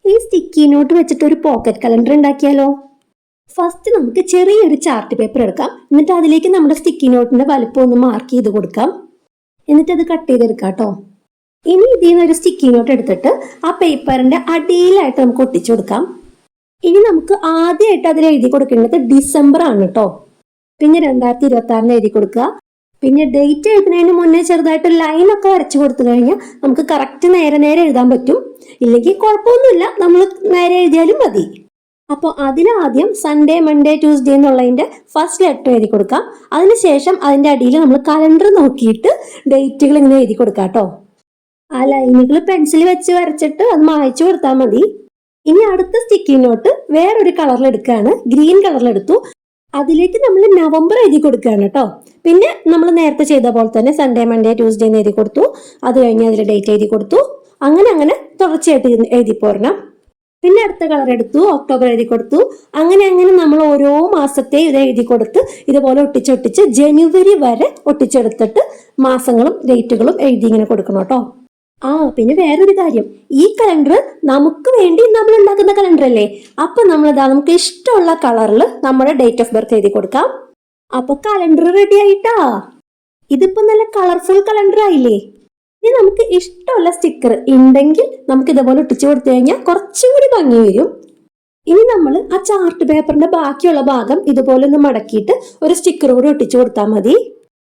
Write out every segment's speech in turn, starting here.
ഈ sticky note വെച്ചിട്ട് ഒരു പോക്കറ്റ് കലണ്ടർ ഉണ്ടാക്കിയാലോ? ഫസ്റ്റ് നമുക്ക് ചെറിയൊരു ചാർട്ട് പേപ്പർ എടുക്കാം. എന്നിട്ട് അതിലേക്ക് നമ്മുടെ സ്റ്റിക്കി നോട്ടിന്റെ വലുപ്പം ഒന്ന് മാർക്ക് ചെയ്ത് കൊടുക്കാം. എന്നിട്ട് അത് കട്ട് ചെയ്തെടുക്കാം കേട്ടോ. ഇനി ഇതിൽ നിന്ന് ഒരു സ്റ്റിക്കി നോട്ട് എടുത്തിട്ട് ആ പേപ്പറിന്റെ അടിയിലായിട്ട് നമുക്ക് ഒട്ടിച്ചു കൊടുക്കാം. ഇനി നമുക്ക് ആദ്യമായിട്ട് അതിൽ എഴുതി കൊടുക്കേണ്ടത് ഡിസംബർ ആണ് കേട്ടോ. പിന്നെ 2026 എഴുതി കൊടുക്കുക. പിന്നെ ഡേറ്റ് എഴുതുന്നതിന് മുന്നേ ചെറുതായിട്ട് ലൈനൊക്കെ വരച്ചു കൊടുത്തു കഴിഞ്ഞാൽ നമുക്ക് കറക്റ്റ് നേരെ നേരെ എഴുതാൻ പറ്റും. ഇല്ലെങ്കിൽ കുഴപ്പമൊന്നുമില്ല, നമ്മൾ നേരെ എഴുതിയാലും മതി. അപ്പോൾ അതിലാദ്യം സൺഡേ, മൺഡേ, ട്യൂസ്ഡേ എന്നുള്ളതിന്റെ ഫസ്റ്റ് ലെറ്റർ എഴുതി കൊടുക്കാം. അതിനുശേഷം അതിന്റെ അടിയിൽ നമ്മൾ കലണ്ടർ നോക്കിയിട്ട് ഡേറ്റുകൾ ഇങ്ങനെ എഴുതി കൊടുക്കാം കേട്ടോ. ആ ലൈനുകൾ പെൻസിൽ വെച്ച് വരച്ചിട്ട് അത് മായ്ച്ചു കൊടുത്താൽ മതി. ഇനി അടുത്ത സ്റ്റിക്കി നോട്ട് വേറൊരു കളറിൽ എടുക്കുകയാണ്. ഗ്രീൻ കളറിൽ എടുത്തു. അതിലേക്ക് നമ്മൾ നവംബർ എഴുതി കൊടുക്കുകയാണ് കേട്ടോ. പിന്നെ നമ്മൾ നേരത്തെ ചെയ്ത പോലെ തന്നെ സൺഡേ, മൺഡേ, ട്യൂസ്ഡേ എന്ന് എഴുതി കൊടുത്തു. അത് കഴിഞ്ഞ് അതിൽ ഡേറ്റ് എഴുതി കൊടുത്തു. അങ്ങനെ തുടർച്ചയായിട്ട് എഴുതി പോരണം. പിന്നെ അടുത്ത കളർ എടുത്തു, ഒക്ടോബർ എഴുതി കൊടുത്തു. അങ്ങനെ നമ്മൾ ഓരോ മാസത്തെ ഇത് എഴുതി കൊടുത്ത് ഇതുപോലെ ഒട്ടിച്ചൊട്ടിച്ച് ജനുവരി വരെ ഒട്ടിച്ചെടുത്തിട്ട് മാസങ്ങളും ഡേറ്റുകളും എഴുതി ഇങ്ങനെ കൊടുക്കണം കേട്ടോ. പിന്നെ വേറൊരു കാര്യം, ഈ കലണ്ടർ നമുക്ക് വേണ്ടി നമ്മൾ ഉണ്ടാക്കുന്ന കലണ്ടർ അല്ലേ. അപ്പൊ നമുക്ക് ഇഷ്ടമുള്ള കളറിൽ നമ്മുടെ ഡേറ്റ് ഓഫ് ബർത്ത് എഴുതി കൊടുക്കാം. അപ്പൊ കലണ്ടർ റെഡി ആയിട്ടാ. ഇതിപ്പോ നല്ല കളർഫുൾ കലണ്ടർ ആയില്ലേ. ഇനി നമുക്ക് ഇഷ്ടമുള്ള സ്റ്റിക്കർ ഉണ്ടെങ്കിൽ നമുക്ക് ഇതുപോലെ ഒട്ടിച്ചു കൊടുത്തു കഴിഞ്ഞാൽ കുറച്ചും കൂടി ഭംഗി വരും. ഇനി നമ്മൾ ആ ചാർട്ട് പേപ്പറിന്റെ ബാക്കിയുള്ള ഭാഗം ഇതുപോലെ ഒന്ന് മടക്കിയിട്ട് ഒരു സ്റ്റിക്കർ കൂടി ഒട്ടിച്ചു കൊടുത്താൽ മതി.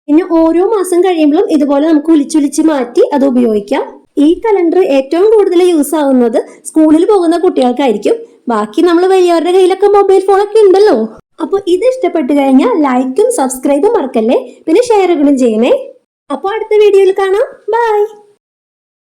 പിന്നെ ഓരോ മാസം കഴിയുമ്പോഴും ഇതുപോലെ നമുക്ക് ഒലിച്ചൊലിച്ച് മാറ്റി അത് ഉപയോഗിക്കാം. ഈ കലണ്ടർ ഏറ്റവും കൂടുതൽ യൂസ് ആവുന്നത് സ്കൂളിൽ പോകുന്ന കുട്ടികൾക്കായിരിക്കും. ബാക്കി നമ്മൾ വലിയവരുടെ കയ്യിലൊക്കെ മൊബൈൽ ഫോണൊക്കെ ഉണ്ടല്ലോ. അപ്പൊ ഇത് ഇഷ്ടപ്പെട്ടു കഴിഞ്ഞാൽ ലൈക്കും സബ്സ്ക്രൈബും മറക്കല്ലേ. പിന്നെ ഷെയറുകളും ചെയ്യണേ. അപ്പോൾ അടുത്ത വീഡിയോയിൽ കാണാം. ബൈ.